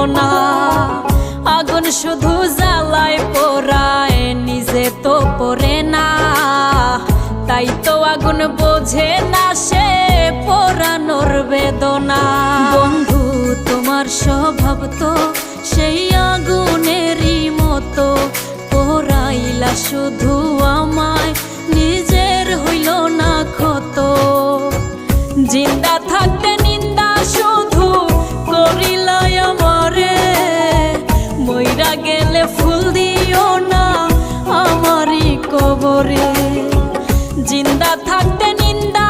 বেদনা। আগুন শুধু জ্বালায় পোড়ায়, নিজে তো পড়ে না, তাই তো আগুন বোঝে না সে পোড়ানোর বেদনা। বন্ধু তোমার স্বভাব তো সেই আগুনেরই মতো, পোড়াইলা শুধু আমায়, নিজের হইল না ক্ষত। জিন্দা থাকতে নিন্দা শুধু করিলাই আমারে, মইরা গেলে ফুল দিও না আমারই কবরে। জিন্দা থাকতে নিন্দা